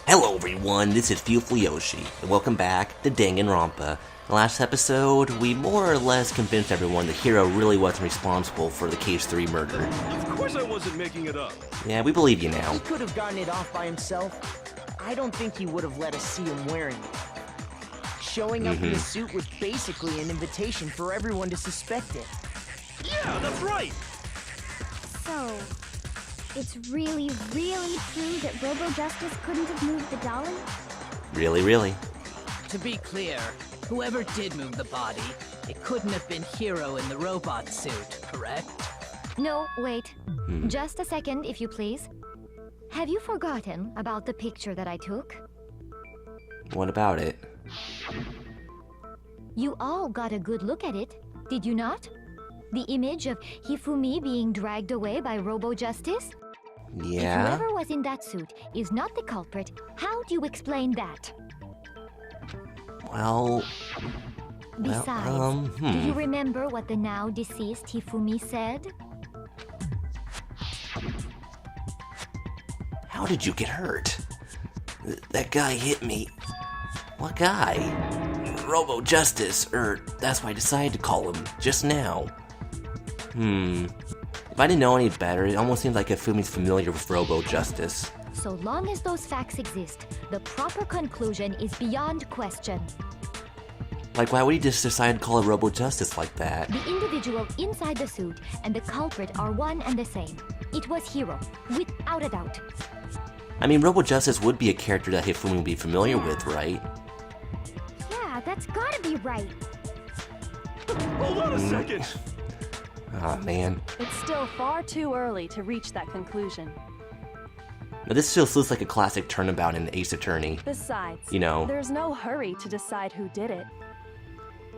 Hello everyone, this is Viewtifulyoshi, and welcome back to Danganronpa. In the last episode, we more or less convinced everyone the hero really wasn't responsible for the Case 3 murder. Of course I wasn't making it up. Yeah, we believe you now. He could have gotten it off by himself. I don't think he would have let us see him wearing it. Showing up in the suit was basically an invitation for everyone to suspect it. Yeah, that's right. So, it's really true that Robo-Justice couldn't have moved the dolly? Really? To be clear, whoever did move the body, it couldn't have been Hero in the robot suit, correct? No, wait. Just a second, if you please. Have you forgotten about the picture that I took? What about it? You all got a good look at it, did you not? The image of Hifumi being dragged away by Robo-Justice? Yeah? If whoever was in that suit is not the culprit, how do you explain that? Well... Besides, do you remember what the now deceased Hifumi said? How did you get hurt? That guy hit me. What guy? Robo-Justice, that's why I decided to call him, just now. If I didn't know any better, it almost seems like Hifumi's familiar with Robo-Justice. So long as those facts exist, the proper conclusion is beyond question. Like, why would he just decide to call it Robo-Justice like that? The individual inside the suit and the culprit are one and the same. It was Hero, without a doubt. I mean, Robo-Justice would be a character that Hifumi would be familiar with, right? Yeah, that's gotta be right. Hold on a second. Aw, man. It's still far too early to reach that conclusion. Now, this still looks like a classic turnabout in Ace Attorney. Besides, You know, there's no hurry to decide who did it.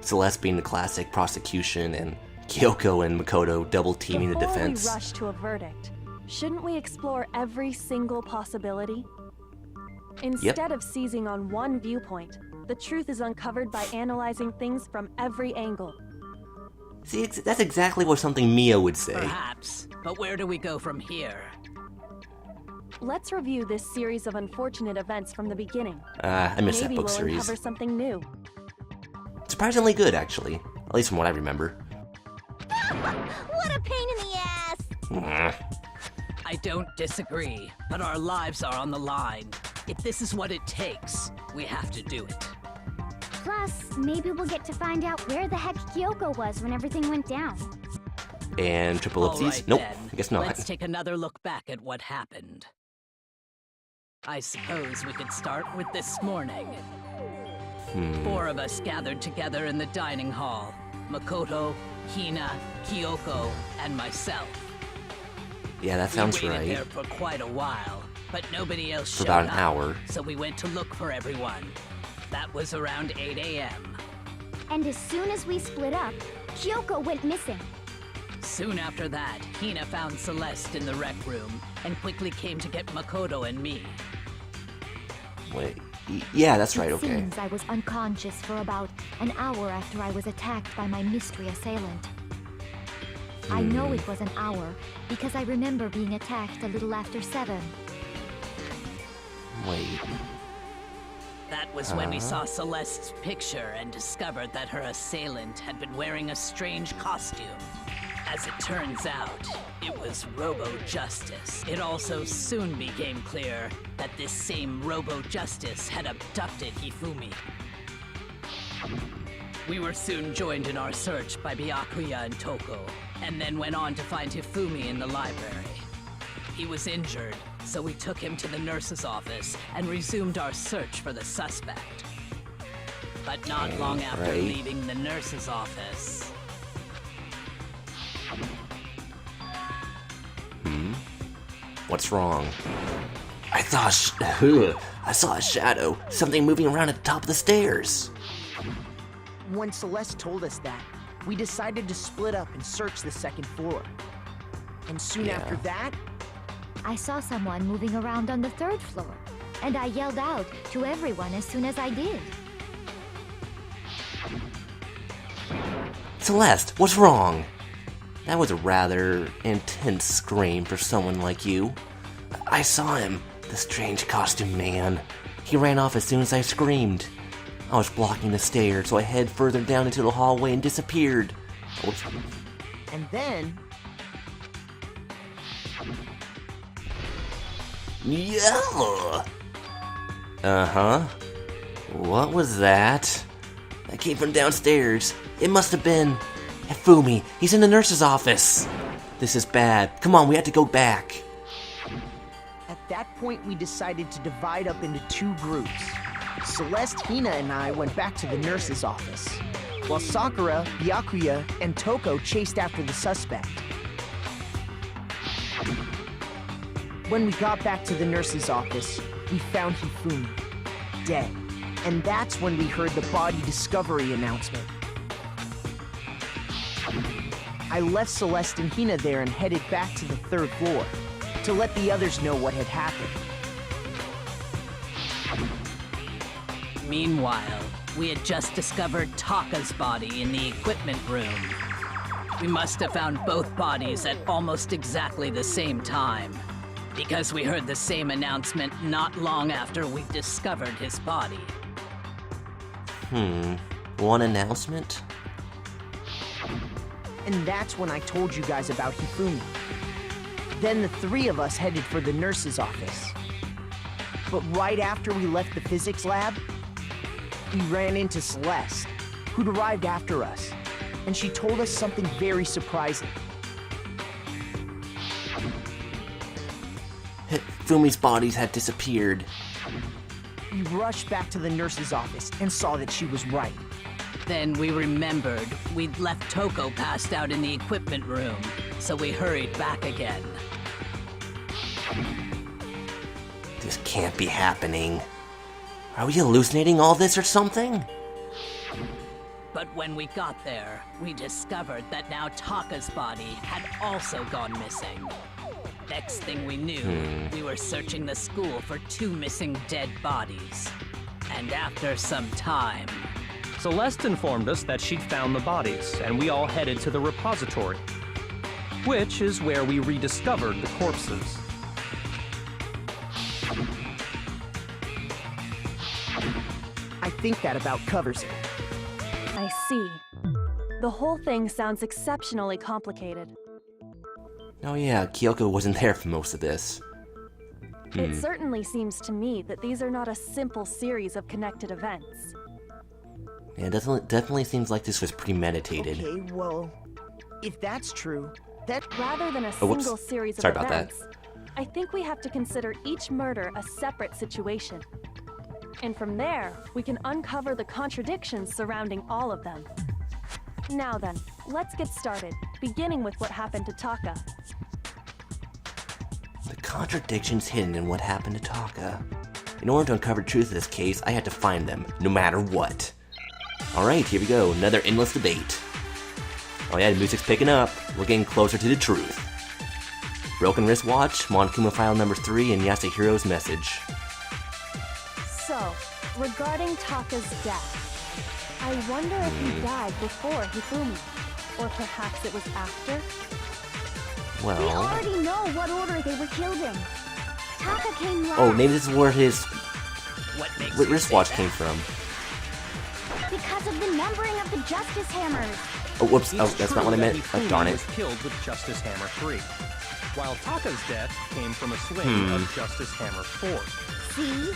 Celeste being the classic prosecution and Kyoko and Makoto double teaming the defense. Before we rush to a verdict, shouldn't we explore every single possibility? Instead of seizing on one viewpoint, the truth is uncovered by analyzing things from every angle. See, that's exactly what something Mia would say. Perhaps, but where do we go from here? Let's review this series of unfortunate events from the beginning. I missed that Maybe book we'll series. uncover something new. Surprisingly good, actually. At least from what I remember. What a pain in the ass! I don't disagree, but our lives are on the line. If this is what it takes, we have to do it. Plus, maybe we'll get to find out where the heck Kyoko was when everything went down. And triple All ellipses? right, Nope, then. I guess not. Let's take another look back at what happened. I suppose we could start with this morning. 4 of us gathered together in the dining hall. Makoto, Hina, Kyoko, and myself. Yeah, that sounds we waited right. there for quite a while, but nobody else For showed about an up, hour. So we went to look for everyone. That was around 8 a.m. And as soon as we split up, Kyoko went missing. Soon after that, Hina found Celeste in the rec room and quickly came to get Makoto and me. Wait, yeah, that's right, It okay. seems I was unconscious for about an hour after I was attacked by my mystery assailant. I know it was an hour because I remember being attacked a little after 7. Wait. That was when we saw Celeste's picture and discovered that her assailant had been wearing a strange costume. As it turns out, it was Robo-Justice. It also soon became clear that this same Robo-Justice had abducted Hifumi. We were soon joined in our search by Byakuya and Toko, and then went on to find Hifumi in the library. He was injured, so we took him to the nurse's office and resumed our search for the suspect. But not long after right. leaving the nurse's office... What's wrong? I saw a shadow. Something moving around at the top of the stairs. When Celeste told us that, we decided to split up and search the second floor. And soon after that, I saw someone moving around on the 3rd floor, and I yelled out to everyone as soon as I did. Celeste, what's wrong? That was a rather intense scream for someone like you. I saw him. The strange costume man. He ran off as soon as I screamed. I was blocking the stairs, so I headed further down into the hallway and disappeared. Oops. And then, Yeah! Uh-huh. What was that? That came from downstairs. It must have been Hifumi. He's in the nurse's office. This is bad. Come on, we have to go back. at that point, we decided to divide up into two groups. Celeste, Hina, and I went back to the nurse's office, while Sakura, Byakuya, and Toko chased after the suspect. When we got back to the nurse's office, we found Hifumi, dead. And that's when we heard the body discovery announcement. I left Celeste and Hina there and headed back to the third floor to let the others know what had happened. Meanwhile, we had just discovered Taka's body in the equipment room. We must have found both bodies at almost exactly the same time, because we heard the same announcement not long after we discovered his body. One announcement? And that's when I told you guys about Hifumi. Then the three of us headed for the nurse's office. But right after we left the physics lab, we ran into Celeste, who'd arrived after us. And she told us something very surprising. Fumi's bodies had disappeared. We rushed back to the nurse's office and saw that she was right. Then we remembered we'd left Toko passed out in the equipment room, so we hurried back again. This can't be happening. Are we hallucinating all this or something? But when we got there, we discovered that now Taka's body had also gone missing. Next thing we knew, we were searching the school for two missing dead bodies. And after some time... Celeste informed us that she'd found the bodies, and we all headed to the repository, which is where we rediscovered the corpses. I think that about covers it. I see. The whole thing sounds exceptionally complicated. Oh yeah, Kyoko wasn't there for most of this. It certainly seems to me that these are not a simple series of connected events. Yeah, it definitely seems like this was premeditated. Okay, well, if that's true, that... Rather than a whoops. single series of Sorry about that. events, I think we have to consider each murder a separate situation. And from there, we can uncover the contradictions surrounding all of them. Now then, let's get started, beginning with what happened to Taka. The contradictions hidden in what happened to Taka. In order to uncover the truth of this case, I had to find them, no matter what. Alright, here we go, another endless debate. Oh yeah, the music's picking up. We're getting closer to the truth. Broken wristwatch, Monokuma file number 3, and Yasuhiro's message. So, regarding Taka's death, I wonder if he died before Hifumi, or perhaps it was after? We Well... already know what order they were killed in. Taka came last. Oh, maybe this is where his What makes you wristwatch say came that? from. Because of the numbering of the Justice Hammers. Oh, whoops, oh, It's that's true not what I that meant. Hifumi Oh, darn it. was killed with Justice Hammer 3, while Taka's death came from a swing of Justice Hammer 4. See?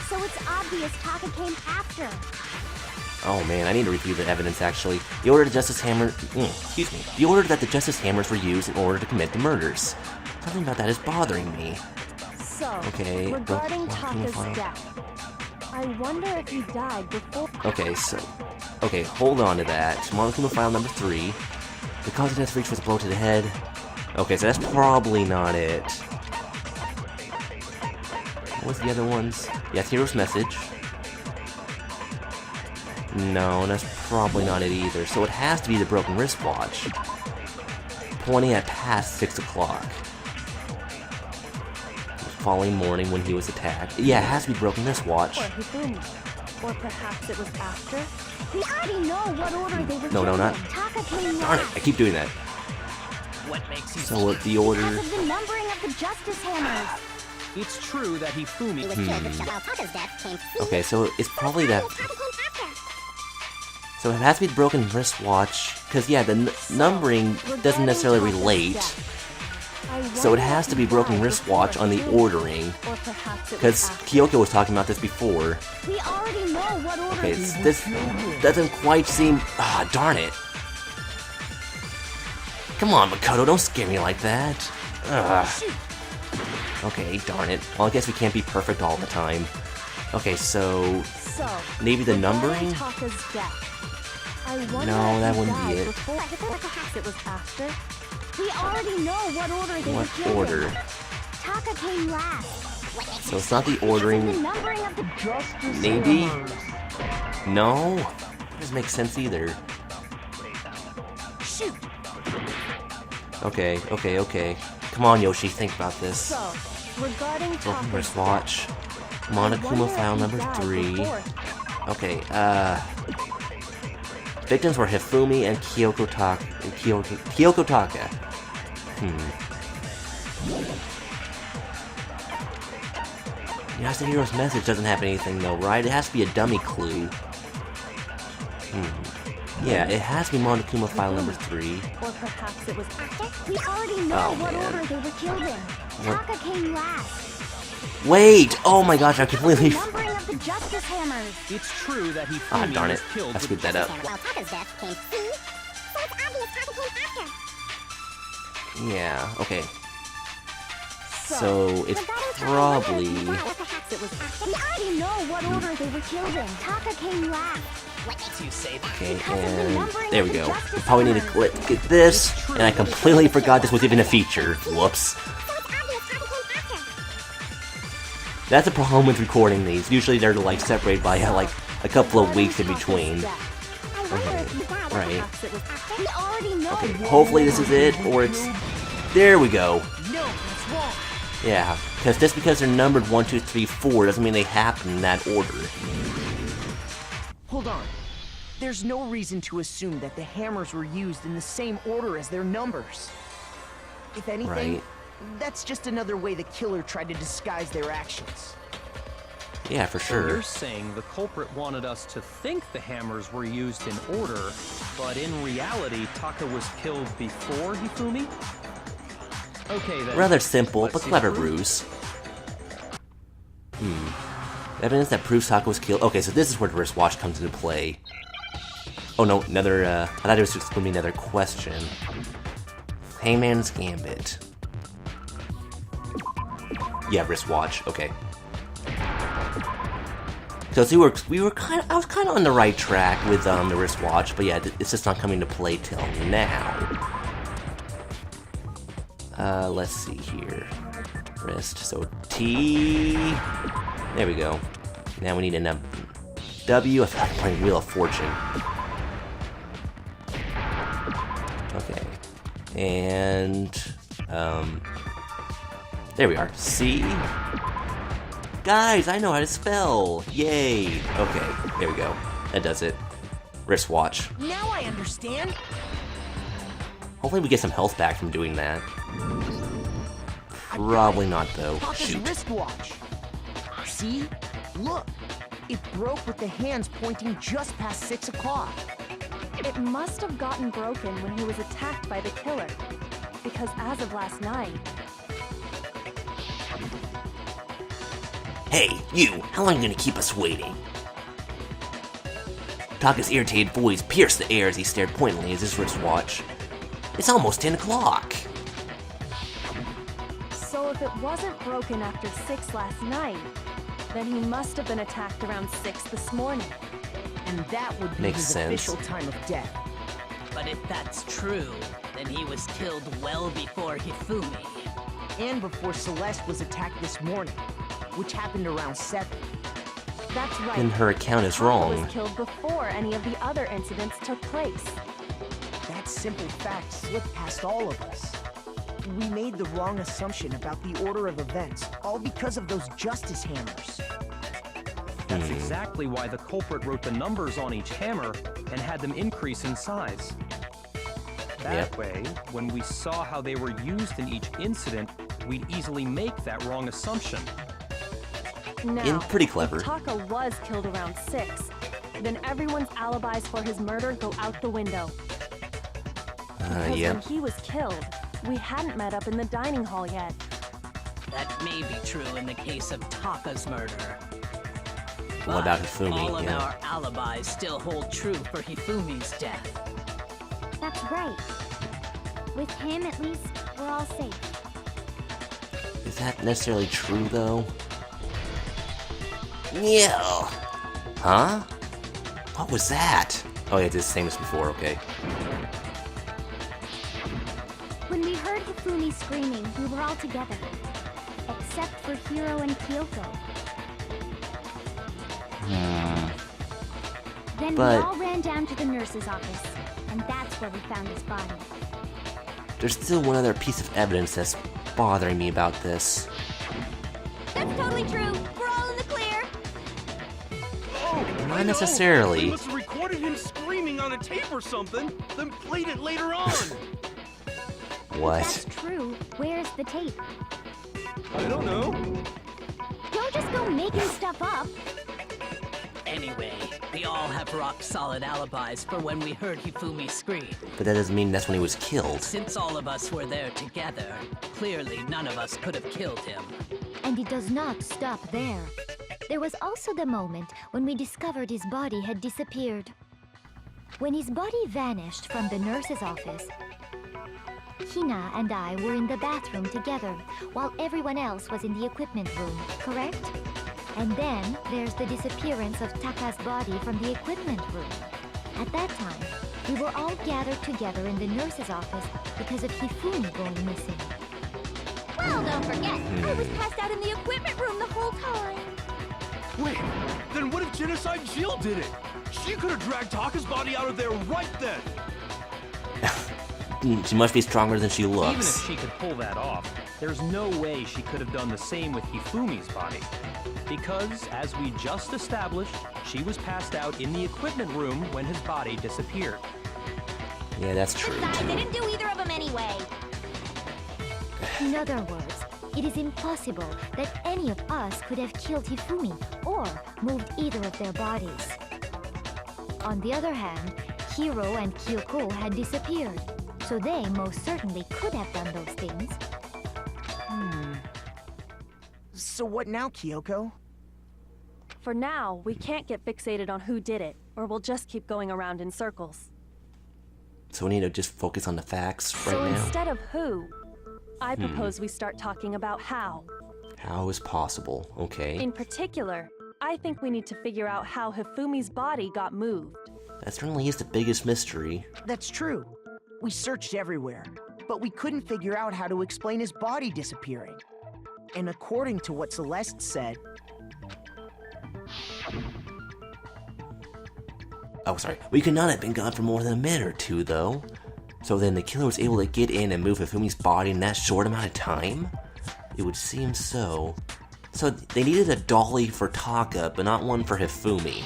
So it's obvious Taka came after. Oh man, I need to review the evidence actually. The order the Justice Hammer... excuse me. The order that the Justice Hammers were used in order to commit the murders. Something about that is bothering me. So, Okay, regarding well, Taka's fine. death, I wonder if he died before... Okay, so... Okay, hold on to that. Monokuma file number 3. The cause of death reached was a blow to the head. Okay, so that's probably not it. What's the other ones? Yasuhiro's message. No, that's probably not it either. So it has to be the broken wristwatch. Pointing at past 6 o'clock. The following morning when he was attacked. Yeah, it has to be broken wristwatch. Or Hifumi. Or perhaps it was after? We already know what order they were No, killed not. in. Taka came Darn it, last. I keep doing that. What makes you So the order... Because of the numbering of the Justice Hammers. It's true that Hifumi Okay, so it's probably that. So it has to be the broken wristwatch, because yeah, the numbering doesn't necessarily relate. So it has to be broken wristwatch on the ordering, because Kyoko was talking about this before. We already know what order. Okay, this doesn't quite seem. Ah, darn it! Come on, Makoto, don't scare me like that. Ugh. Okay, darn it. Well, I guess we can't be perfect all the time. Okay, so maybe the numbering? No, that wouldn't be it. It was after. We already know what order they were killed. What order? Taka came last. So it's not the ordering. The numbering of the Maybe? No? Doesn't make sense either. shoot. Okay, okay, okay. Come on, Yoshi, think about this. So, regarding Broken Taka's wristwatch. Monokuma file number 3. Okay, victims were Hifumi and Kyoko Taka. Yasuhiro's message doesn't have anything though, right? It has to be a dummy clue. Yeah, it has to be Monokuma file number 3. Or perhaps it was after. We already know Oh, what man. order they were killed in. What? Taka came last. Wait! Oh my gosh, I completely. The numbering of the Justice Hammers. It's true that Hifumi Ah, darn was it. killed I screwed that up. While Taka's death came C, so it's obvious Taka came after. Yeah, okay. So, So it's probably. Perhaps it was after. We already know what order they were killed in. Taka came last. What makes you say that? Okay, Because of the and numbering there of we the go. Justice We probably need Hammers. to get this, and I completely forgot this was even a feature. Whoops. So it's obvious Taka came after. That's a problem with recording these. Usually they're like separated by like a couple of weeks in between. I wonder if he died. Right. Perhaps it was after. We already know. Okay, hopefully this is it, or it's. There we go. No, that's wrong. Yeah, because just because they're numbered 1, 2, 3, 4 doesn't mean they happen in that order. Hold on. There's no reason to assume that the hammers were used in the same order as their numbers. If anything, Right. that's just another way the killer tried to disguise their actions. Yeah, for So you're sure. saying the culprit wanted us to think the hammers were used in order, but in reality, Taka was killed before Hifumi? Okay then. Rather simple, Let's but see the clever proof. ruse. Evidence that proves Taka was killed. Okay, so this is where the wristwatch comes into play. Oh no, another, I thought it was just going to be another question. Hangman's Gambit. Yeah, wristwatch, okay. So I was kind of on the right track with the wristwatch, but yeah, it's just not coming to play till now. Let's see here. Wrist, so T. There we go. Now we need a W. I feel like I'm playing Wheel of Fortune. Okay. And, there we are. C. Guys, I know how to spell! Yay! Okay, there we go. That does it. Wristwatch. Now I understand. Hopefully we get some health back from doing that. Probably not, though. Taka's Shoot. wristwatch. See? Look. It broke with the hands pointing just past 6 o'clock. It must have gotten broken when he was attacked by the killer. Because as of last night, Hey, you! How long are you gonna keep us waiting? Taka's irritated voice pierced the air as he stared pointedly at his wristwatch. It's almost 10 o'clock! so if it wasn't broken after 6 last night, then he must have been attacked around 6 this morning. And that would be Makes his sense. official time of death. But if that's true, then he was killed well before Hifumi. And before Celeste was attacked this morning, which happened around 7. That's right. Then her account is Taka wrong. was killed before any of the other incidents took place. That simple fact slipped past all of us. We made the wrong assumption about the order of events, all because of those justice hammers. That's exactly why the culprit wrote the numbers on each hammer and had them increase in size. That Yep. way, when we saw how they were used in each incident, we'd easily make that wrong assumption. Now, pretty clever. if Taka was killed around 6, then everyone's alibis for his murder go out the window. Because yeah. when he was killed, we hadn't met up in the dining hall yet. That may be true in the case of Taka's murder. What about But Hifumi? all of Yeah. our alibis still hold true for Hifumi's death. That's right. With him, at least, we're all safe. Is that necessarily true, though? Yeah. Huh? What was that? Oh, yeah, it's the same as before, okay. When we heard Hifumi screaming, we were all together. Except for Hiro and Kyoko. Then But- we all ran down to the nurse's office, and that's where we found his body. There's still one other piece of evidence that's bothering me about this. That's totally true. We're all in the clear. Oh, Not I know. necessarily. They must have recorded him screaming on a tape or something, then played it later on. That's What? true. Where's the tape? I don't know. Don't just go making stuff up. Anyway, we all have rock-solid alibis for when we heard Hifumi scream. But that doesn't mean that's when he was killed. Since all of us were there together, clearly none of us could have killed him. And it does not stop there. There was also the moment when we discovered his body had disappeared. When his body vanished from the nurse's office, Hina and I were in the bathroom together, while everyone else was in the equipment room, correct? And then there's the disappearance of Taka's body from the equipment room. At that time, we were all gathered together in the nurse's office because of Hifumi going missing. Well, don't forget, I was passed out in the equipment room the whole time. Wait, then what if Genocide Jill did it? She could have dragged Taka's body out of there right then. She must be stronger than she Even looks. if she could pull that off, there's no way she could have done the same with Hifumi's body. Because, as we just established, she was passed out in the equipment room when his body disappeared. Yeah, that's true. Besides, I didn't do either of them anyway. In other words, it is impossible that any of us could have killed Hifumi or moved either of their bodies. On the other hand, Hiro and Kyoko had disappeared, so they most certainly could have done those things. So what now, Kyoko? For now, we can't get fixated on who did it, or we'll just keep going around in circles. So we need to just focus on the facts right So now. instead of who, I propose we start talking about how. How is possible? Okay. In particular, I think we need to figure out how Hifumi's body got moved. That certainly is the biggest mystery. That's true. We searched everywhere, but we couldn't figure out how to explain his body disappearing. And according to what Celeste said, Oh, sorry. We could not have been gone for more than a minute or two, though. So then the killer was able to get in and move Hifumi's body in that short amount of time? It would seem so. So they needed a dolly for Taka, but not one for Hifumi.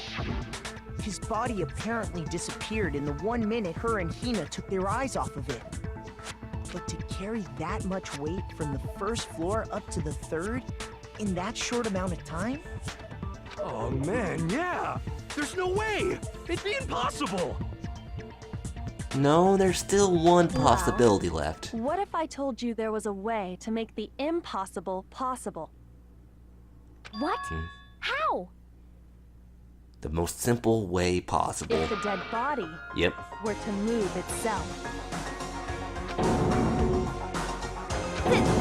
his body apparently disappeared in the 1 minute her and Hina took their eyes off of it. But to carry that much weight from the first floor up to the third in that short amount of time? Oh man, yeah! There's no way! It'd be impossible! No, there's still one possibility left. What if I told you there was a way to make the impossible possible? What? How? The most simple way possible. If the dead body Yep. were to move itself.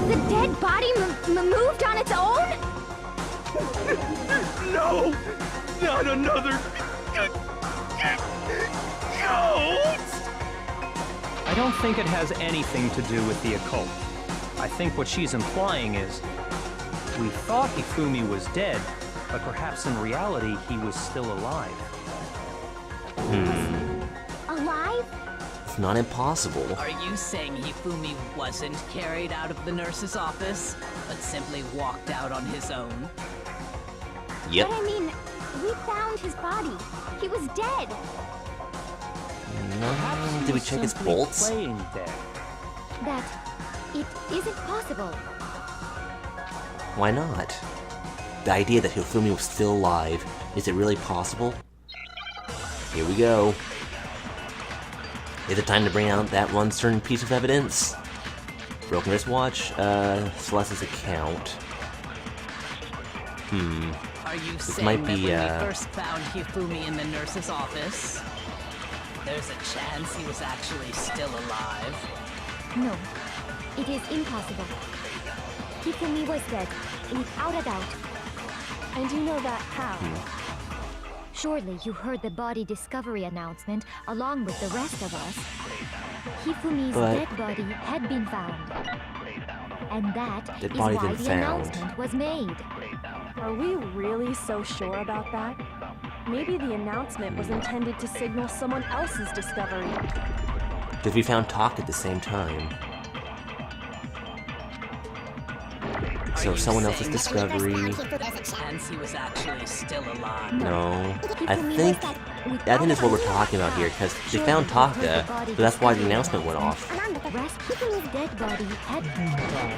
The dead body moved on its own? No! Not another... ghost! I don't think it has anything to do with the occult. I think what she's implying is, we thought Hifumi was dead, but perhaps in reality he was still alive. Alive? It's not impossible. Are you saying Hifumi wasn't carried out of the nurse's office, but simply walked out on his own? Yep. But I mean, we found his body. He was dead. Perhaps Did we was check his simply bolts? playing dead. That it isn't possible. Why not? The idea that Hifumi was still alive, is it really possible? Here we go. Is it time to bring out that one certain piece of evidence? Broken wristwatch, Celeste's account. Are you This saying might that be, when we first found Hifumi in the nurse's office, there's a chance he was actually still alive? No, it is impossible. Hifumi was dead, without a doubt. And you know that how? Surely you heard the body discovery announcement along with the rest of us. Hifumi's dead body had been found. And that is why the announcement was made. Are we really so sure about that? Maybe the announcement was intended to signal someone else's discovery. Because we found Taka at the same time. So someone else's discovery. There's a chance he was actually still alive. No. I think is what we're talking about here, because they found Taka, so that's why the announcement went off. Hifumi's dead body had been found.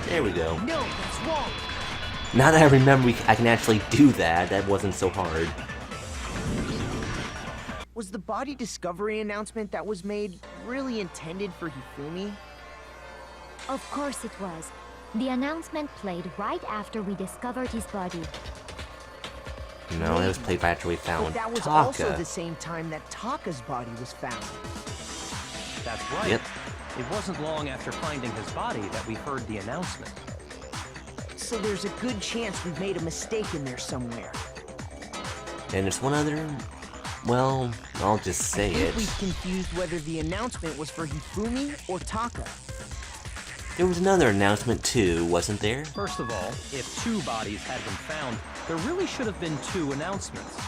There we go. No, that's wrong. Now that I remember I can actually do that, that wasn't so hard. Was the body discovery announcement that was made really intended for Hifumi? Of course it was. The announcement played right after we discovered his body. No, it was played right after we But found that was also Taka. the same time that Taka's body was found. That's right. Yep. It wasn't long after finding his body that we heard the announcement. So there's a good chance we've made a mistake in there somewhere. And there's one other... Well, I'll just say I think it. we've confused whether the announcement was for Hifumi or Taka. There was another announcement too, wasn't there? First of all, if 2 bodies had been found, there really should have been 2 announcements.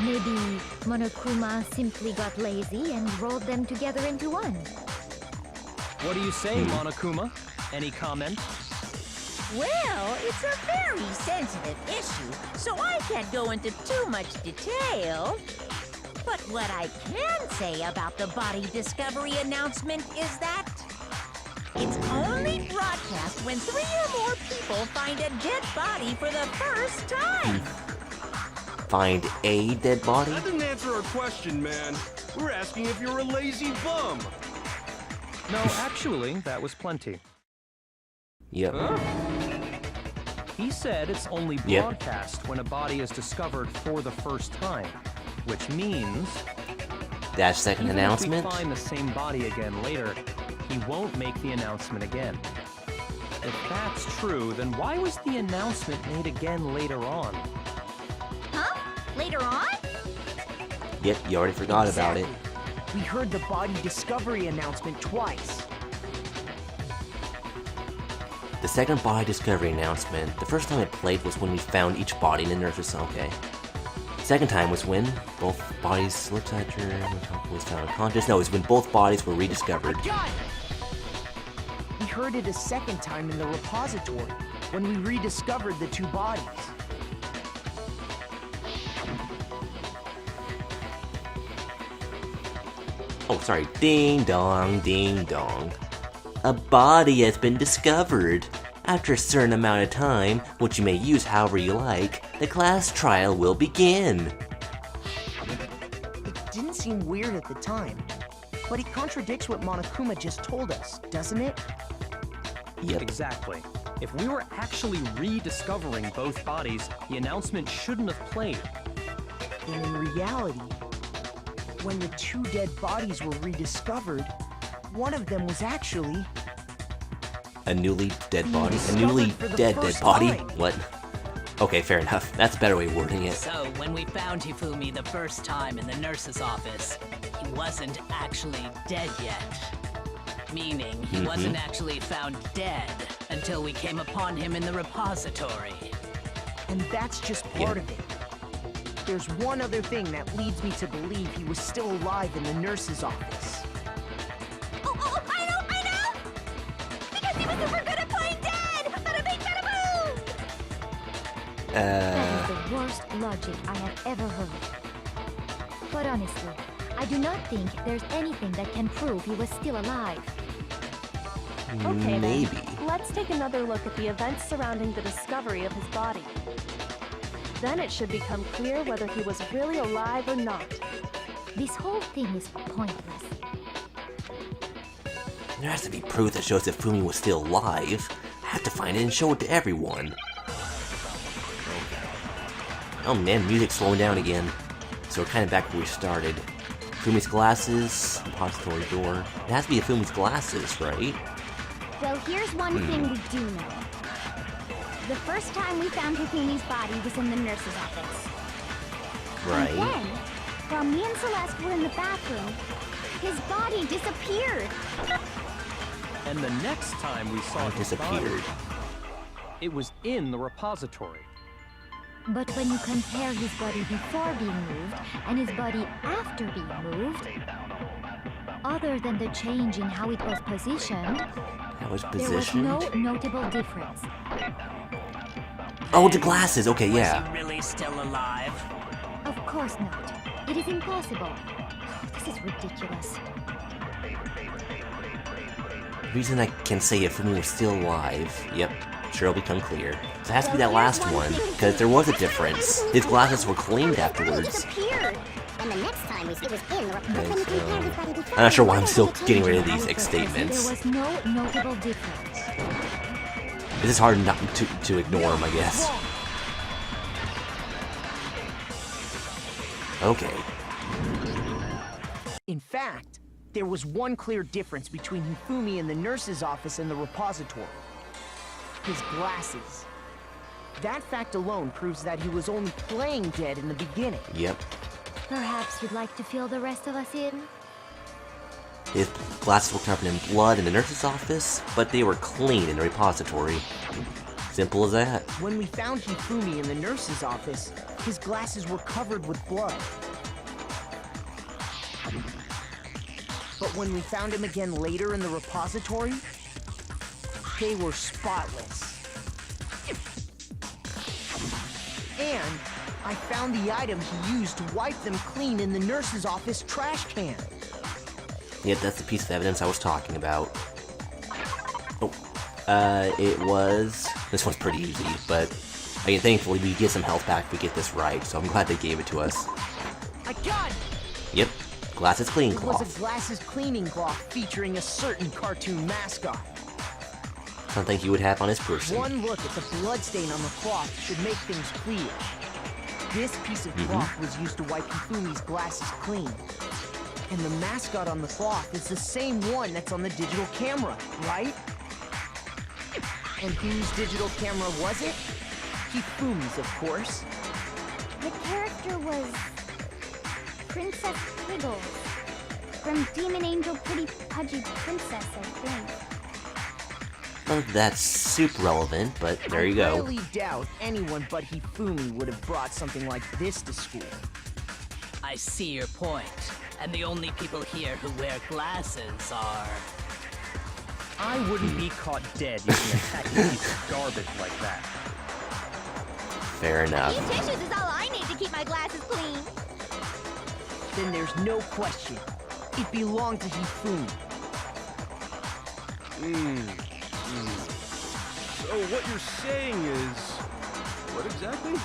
Maybe Monokuma simply got lazy and rolled them together into one. What do you say, Monokuma? Any comment? Well, it's a very sensitive issue, so I can't go into too much detail. But what I can say about the body discovery announcement is that it's only broadcast when 3 or more people find a dead body for the first time. Find a dead body? That didn't answer our question, man. We were asking if you're a lazy bum. No, actually, that was plenty. Yep. He said it's only broadcast when a body is discovered for the first time, which means That second even announcement? if we find the same body again later, he won't make the announcement again. If that's true, then why was the announcement made again later on? Huh? Later on? Yep, you already forgot about it. We heard the body discovery announcement twice. The second body discovery announcement, the first time it played was when we found each body in the nurse's... Okay. Second time was when both bodies slipped after was found unconscious. No, it was when both bodies were rediscovered. We heard it a second time in the repository, when we rediscovered the 2 bodies. Oh, sorry. Ding dong, ding dong. A body has been discovered. After a certain amount of time, which you may use however you like, the class trial will begin. It didn't seem weird at the time, but it contradicts what Monokuma just told us, doesn't it? Yep. Exactly. If we were actually rediscovering both bodies, the announcement shouldn't have played. And in reality, when the 2 dead bodies were rediscovered, one of them was actually... A newly dead body? A Discovered newly for the dead first body? time. What? Okay, fair enough. That's a better way of wording it. So, when we found Hifumi the first time in the nurse's office, he wasn't actually dead yet. Meaning, he wasn't actually found dead until we came upon him in the repository. And that's just part of it. There's one other thing that leads me to believe he was still alive in the nurse's office. Oh, I know! Because he was super good at playing dead! Bada bing, bada boom! That is the worst logic I have ever heard. But honestly, I do not think there's anything that can prove he was still alive. Okay, then. Maybe. Let's take another look at the events surrounding the discovery of his body. Then it should become clear whether he was really alive or not. This whole thing is pointless. There has to be proof that shows if Fumi was still alive. I have to find it and show it to everyone. Oh man, music's slowing down again. So we're kind of back where we started. Fumi's glasses, repository door. It has to be Fumi's glasses, right? Well, here's one thing we do know. The first time we found Hifumi's body was in the nurse's office. Right. And then, while me and Celeste were in the bathroom, his body disappeared. And the next time we saw It his disappeared. body, it was in the repository. But when you compare his body before being moved and his body after being moved, other than the change in how it was positioned, That was there was positioned. no notable difference. Oh, the glasses. Okay, Was yeah. he really still alive? Of course not. It is impossible. This is ridiculous. The reason I can say if Fumi was still alive, yep, sure it'll become clear. So it has to be that last one, because there was a difference. His glasses were cleaned afterwards. Disappeared. And the next time we see it was in the repository. I'm not sure why I'm still getting rid of these There statements. was no notable difference. This is hard not to ignore them, I guess. Okay. In fact, there was one clear difference between Hifumi in the nurse's office and the repository. His glasses. That fact alone proves that he was only playing dead in the beginning. Yep. Perhaps you'd like to fill the rest of us in? His glasses were covered in blood in the nurse's office, but they were clean in the repository. Simple as that. When we found Hifumi in the nurse's office, his glasses were covered with blood. But when we found him again later in the repository, they were spotless. And I found the item he used to wipe them clean in the nurse's office trash can. Yep, that's the piece of evidence I was talking about. Oh, it was... This one's pretty easy, but... I mean, thankfully we get some health back if we get this right, so I'm glad they gave it to us. I got it! Yep, glasses clean It was cloth. a glasses cleaning cloth featuring a certain cartoon mascot. Something he would have on his person. One look at the bloodstain on the cloth should make things clear. This piece of cloth was used to wipe Hifumi's glasses clean. And the mascot on the cloth is the same one that's on the digital camera, right? And whose digital camera was it? Hifumi's, of course. The character was Princess Piggles from Demon Angel Pretty Pudgy Princess, I think. None of that's super relevant, but there you I go. highly doubt anyone but Hifumi would have brought something like this to school. I see your point. And the only people here who wear glasses are... I wouldn't be caught dead using a tacky piece of garbage like that. Fair enough. These tissues is all I need to keep my glasses clean. Then there's no question. It belonged to Hifumi. So what you're saying is... What exactly?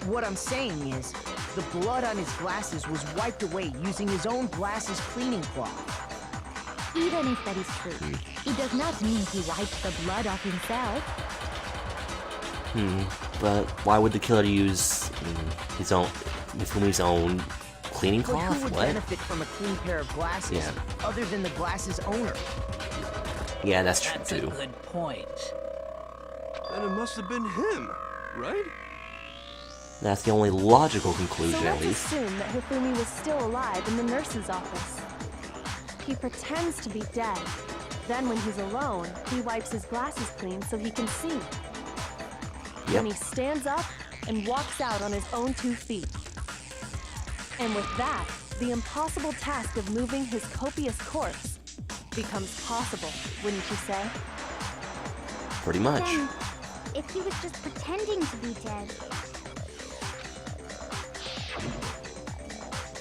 What I'm saying is, the blood on his glasses was wiped away using his own glasses cleaning cloth. Even if that is true, it does not mean he wiped the blood off himself. But why would the killer use his own, Hifumi's own cleaning But cloth? who would What? benefit from a clean pair of glasses Yeah. other than the glasses owner? Yeah, that's true That's a too. good point. Then it must have been him, right? That's the only logical So conclusion, at let's least. assume that Hifumi was still alive in the nurse's office. He pretends to be dead. Then when he's alone, he wipes his glasses clean so he can see. Then he Yep. stands up and walks out on his own 2 feet. And with that, the impossible task of moving his copious corpse becomes possible, wouldn't you say? Pretty much. Then, if he was just pretending to be dead,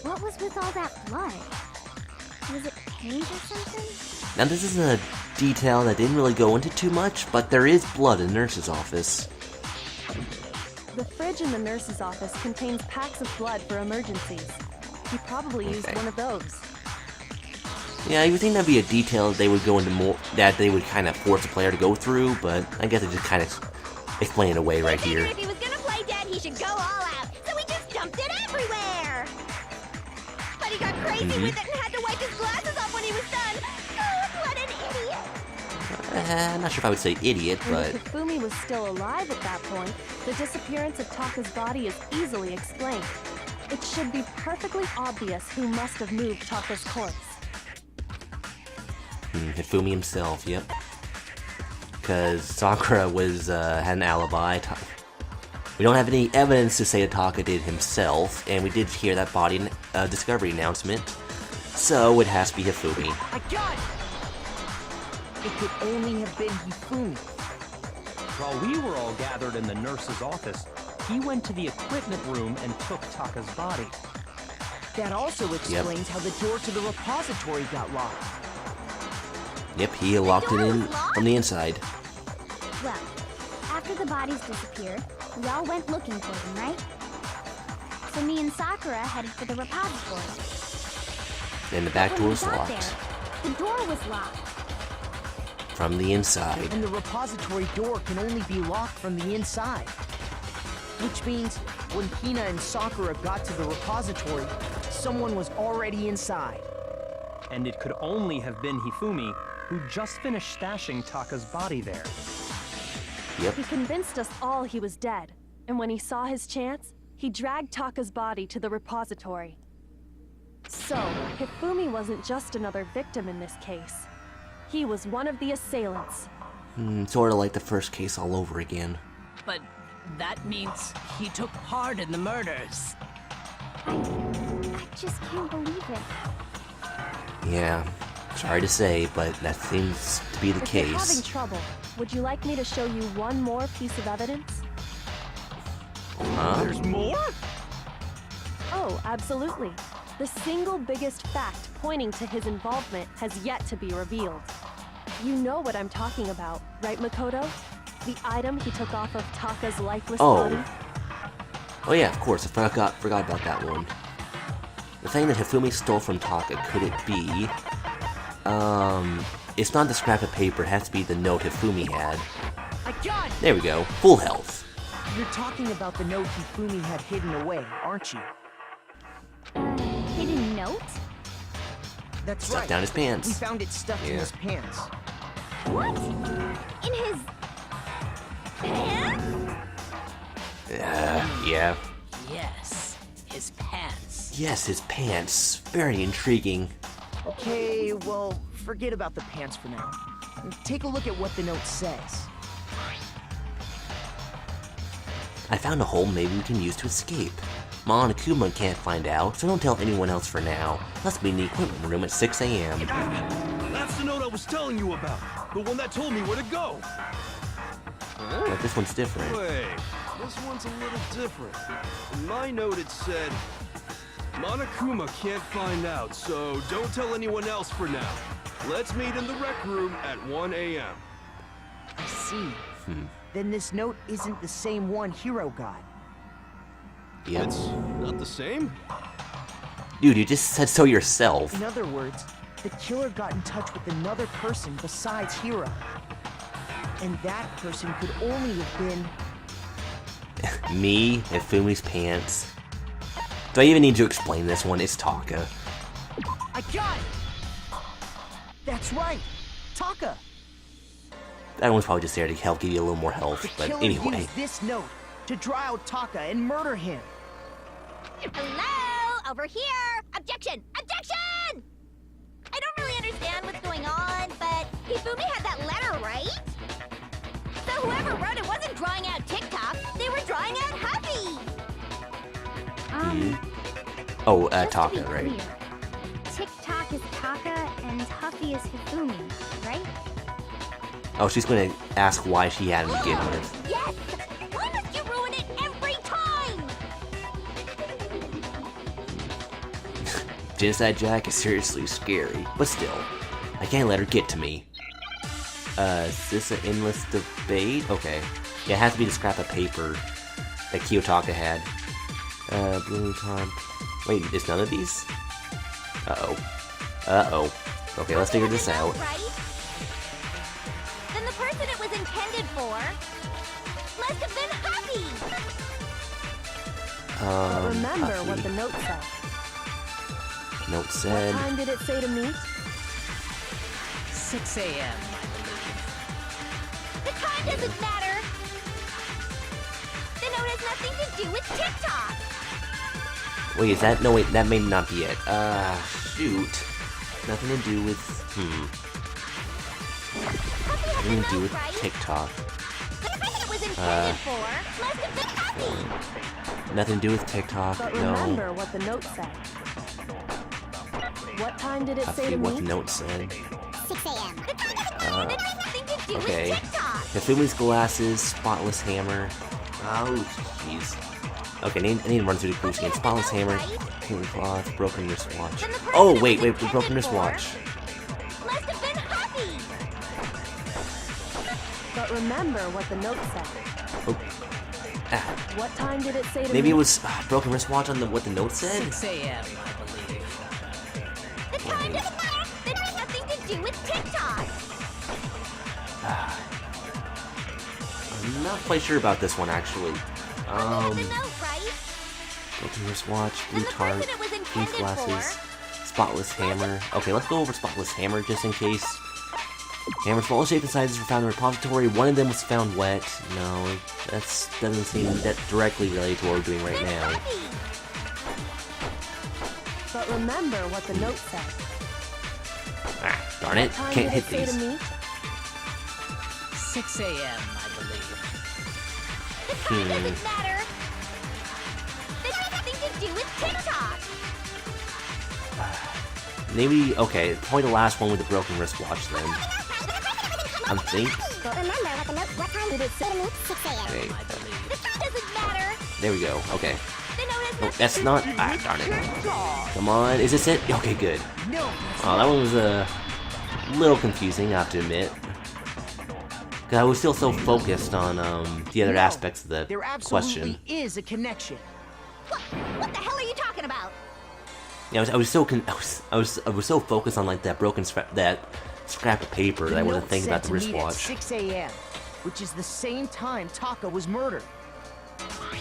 what was with all that blood? Was it paint or something? Now this isn't a detail that didn't really go into too much, but there is blood in the nurse's office. The fridge in the nurse's office contains packs of blood for emergencies. He probably used one of those. Yeah, you would think that'd be a detail they would go into more, that they would kind of force the player to go through, but I guess they just kind of explain it away right here. If he was gonna play dead, he should go all out. So we just dumped it everywhere. But he got crazy with it and had to wipe his glasses off when he was done. Oh, what an idiot! I'm not sure if I would say idiot, but... And if Hifumi was still alive at that point, the disappearance of Taka's body is easily explained. It should be perfectly obvious who must have moved Taka's corpse. Hifumi himself, yep. Because Sakura was, had an alibi. We don't have any evidence to say that Taka did himself, and we did hear that body discovery announcement. So it has to be Hifumi. I got it! It could only have been Hifumi. While we were all gathered in the nurse's office, he went to the equipment room and took Taka's body. That also explains how the door to the repository got locked. Yep, he locked it in from the inside. Well, after the bodies disappeared, we all went looking for them, right? So me and Sakura headed for the repository. And the back When door we was got locked. there, the door was locked. From the inside. And the repository door can only be locked from the inside. Which means, when Hina and Sakura got to the repository, someone was already inside. And it could only have been Hifumi, who just finished stashing Taka's body there. Yep. He convinced us all he was dead, and when he saw his chance, he dragged Taka's body to the repository. So, Hifumi wasn't just another victim in this case. He was one of the assailants. Sort of like the first case all over again. But that means he took part in the murders. I just can't believe it. Yeah, sorry to say, but that seems to be the If you're having case. trouble, would you like me to show you one more piece of evidence? Huh? There's more? Oh, absolutely. The single biggest fact pointing to his involvement has yet to be revealed. You know what I'm talking about, right, Makoto? The item he took off of Taka's lifeless body? Oh yeah, of course, I forgot about that one. The thing that Hifumi stole from Taka, could it be... it's not the scrap of paper, it has to be the note Hifumi had. I got it! There we go, full health. You're talking about the note Hifumi had hidden away, aren't you? Hidden note? That's Stuffed right. down his pants. We found it stuffed in Yeah. his pants. What? In his pants? Yeah. Yes, his pants. Yes, his pants. Very intriguing. Okay, well, forget about the pants for now. Take a look at what the note says. I found a hole maybe we can use to escape. Ma and Akuma can't find out, so don't tell anyone else for now. Let's be in the equipment room at 6 a.m. That's the note I was telling you about. The one that told me where to go. But this one's different. Wait, this one's a little different. In my note it said, Monokuma can't find out, so don't tell anyone else for now. Let's meet in the rec room at 1 a.m. I see. Then this note isn't the same one Hiro got. Yep. It's not the same? Dude, you just said so yourself. In other words, the killer got in touch with another person besides Hiro. And that person could only have been... Me, Hifumi's pants. Do I even need to explain this one? It's Taka. I got it! That's right! Taka! That one's probably just there to help give you a little more health, The but killer anyway. used this note to draw out Taka and murder him. Hello? Over here! Objection! Objection! I don't really understand what's going on, but Hifumi had that letter, right? So whoever wrote it wasn't drawing out TikTok, they were drawing out Huffy! Oh, Just to Taka, be right? clear, TikTok is Taka and Huffy is Hifumi, right? Oh, she's gonna ask why she had him to begin with. Yes! Why must you ruin it every time? Genocide Jack is seriously scary, but still, I can't let her get to me. Is this an endless debate? Okay. Yeah, it has to be the scrap of paper that Kiyotaka had. Blue tarp. Wait, is none of these? Uh-oh. Uh-oh. Okay, let's figure this out. Right? Then the person it was intended for must have been happy. But remember Huffy. what the note said. Note What said. time did it say to meet? 6 a.m., I believe. The time doesn't matter. The note has nothing to do with TikTok. Wait, is that? No, wait, that may not be it. Shoot. Nothing to do with. Puppy has Nothing a to do note, with right? TikTok. The person it was intended for must have been happy. Nothing to do with TikTok. But No. remember what the note said. What time did it I say to forget what meet? the note said. 6 a.m. The time doesn't matter. That has nothing to do Okay. with TikTok. Hifumi's glasses, spotless hammer. Oh, jeez. Okay, I need to run through the clues again. Spotless hammer, pink cloth, broken wristwatch. Then the person Oh, it wait, was wait, the broken intended for wristwatch. must have been happy. But remember what the note said. Oh. Ah. What time did it say to Maybe meet? it was broken wristwatch on what the note said? 6 a.m., I believe. The time doesn't matter. That has nothing to do with TikTok. I'm not quite sure about this one, actually. Puppy has a note, right? Broken wristwatch, Then blue the tarp, person it was pink intended glasses, spotless hammer. Okay, let's go over spotless hammer just in case. Hammers of all shapes and sizes were found in the repository. One of them was found wet. No, that doesn't seem that directly related to what we're doing right Then now. happy. But remember what the note said. Ah, darn it, What time can't did hit it say to these. meet? 6 a.m., I believe. The time doesn't matter. That has nothing to do with TikTok. Maybe, okay, probably the last one with the broken wristwatch then. I'm thinking. But remember what time did it say to meet? 6 a.m. Okay, I believe. The time doesn't matter. there we go, okay. The note has No, nothing that's not. Ah, darn it. Come on, is this it? Okay, good. Oh, that one was a little confusing, I have to admit. Cause I was still so focused on the other aspects of the There absolutely question. is a connection. What the hell are you talking about? Yeah, I was so focused on like that scrap of paper that I wasn't thinking about the Note said to meet at wristwatch. 6 a.m., which is the same time Taka was murdered.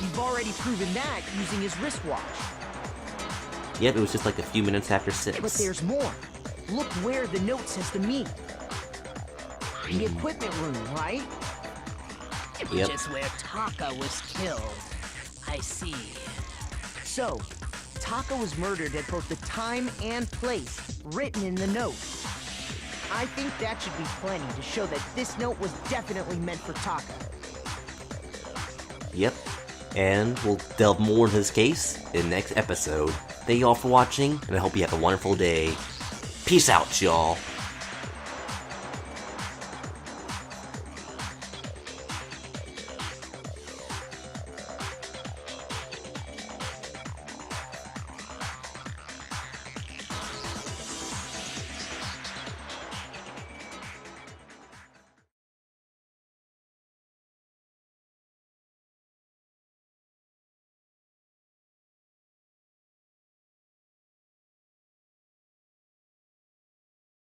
You've already proven that using his wristwatch. Yep, it was just like a few minutes after 6. But there's more. Look where the note says to meet. The equipment room, right? Which Yep. is where Taka was killed. I see. So, Taka was murdered at both the time and place written in the note. I think that should be plenty to show that this note was definitely meant for Taka. Yep. And we'll delve more into this case in the next episode. Thank you all for watching, and I hope you have a wonderful day. Peace out, y'all.